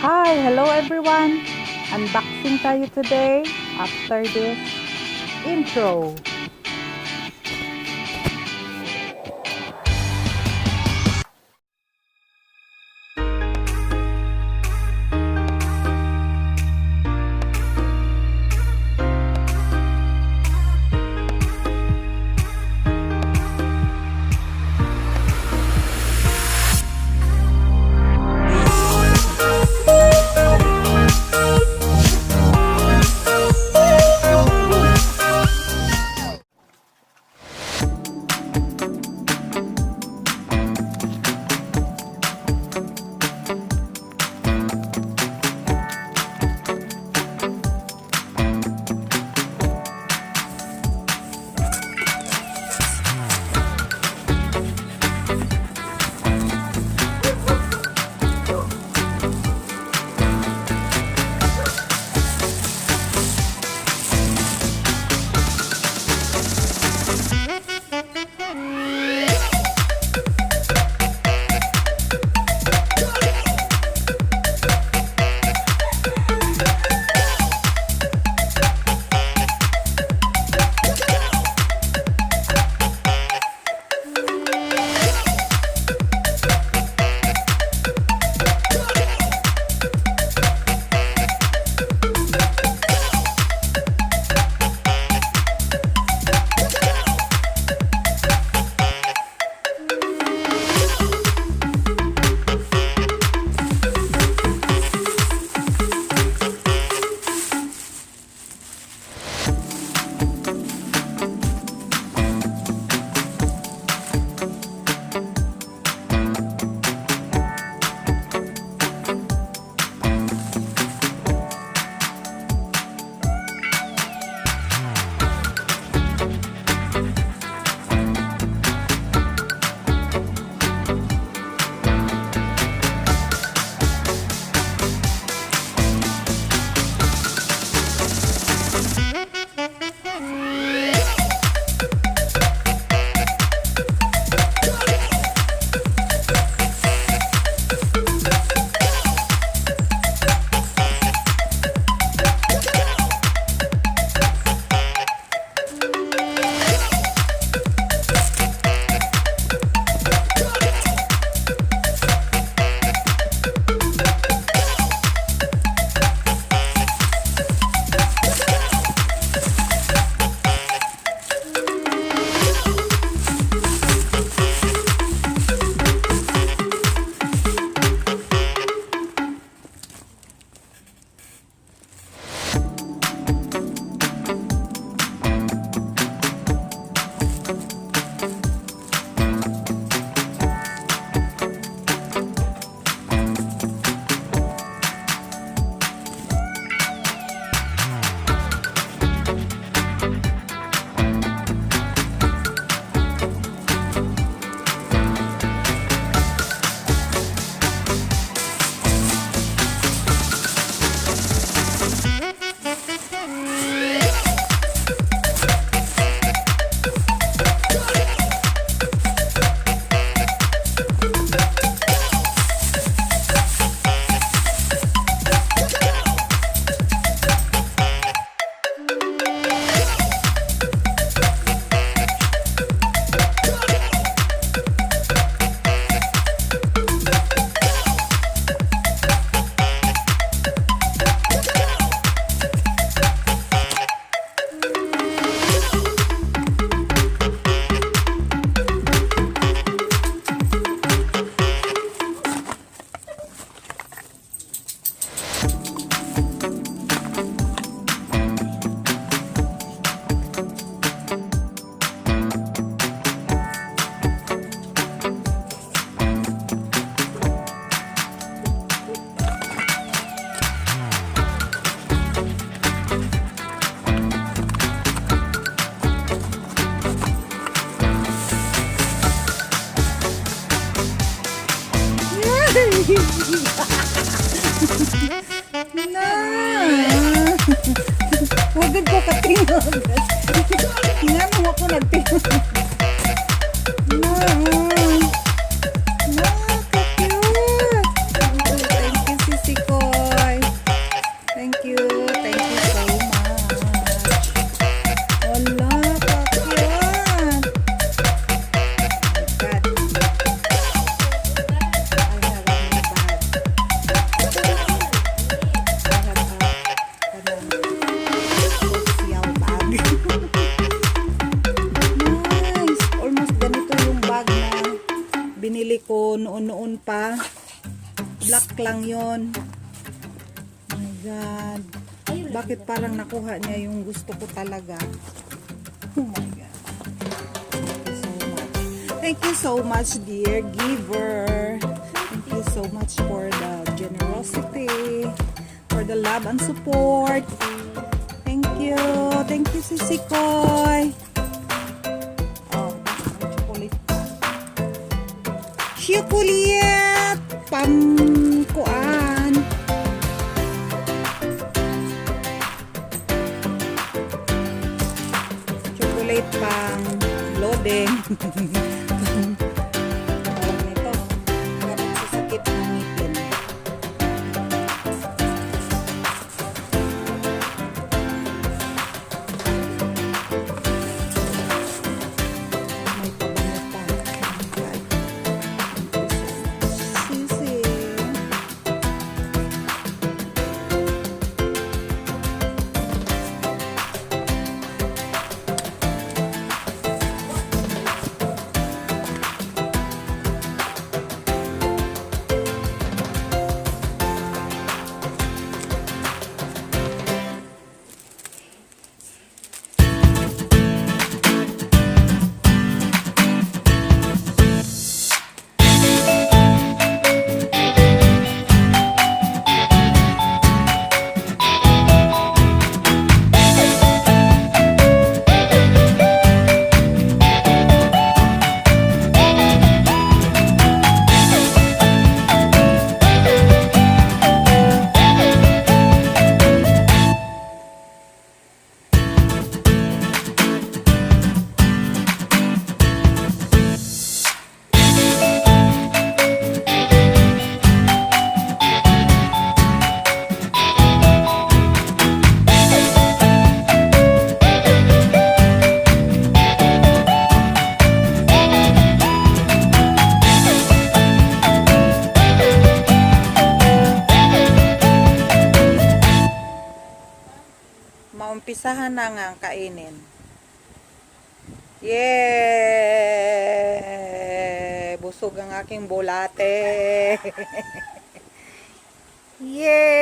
Hi, hello everyone. Unboxing tayo today after this intro. Na. Wagad ko katingog. Nga mo ako nagtingog. Na. Na, ka-cute. Thank you, sisi ko. black lang yon. Oh my God. Bakit parang nakuha niya yung gusto ko talaga? Oh my God. Thank you so much, dear giver. Thank you so much for the generosity, for the love and support. Thank you. Thank you, Sisi Koy. Oh, chocolate pa. Chocolate! Pamkuan. Chocolate pang loading. Tawag nito. Gamit sa sakit ng ngipin. May pabango pa. Sisi. Maumpisahan na nga ang kainin. Yay! Busog ang aking bulate. Yay!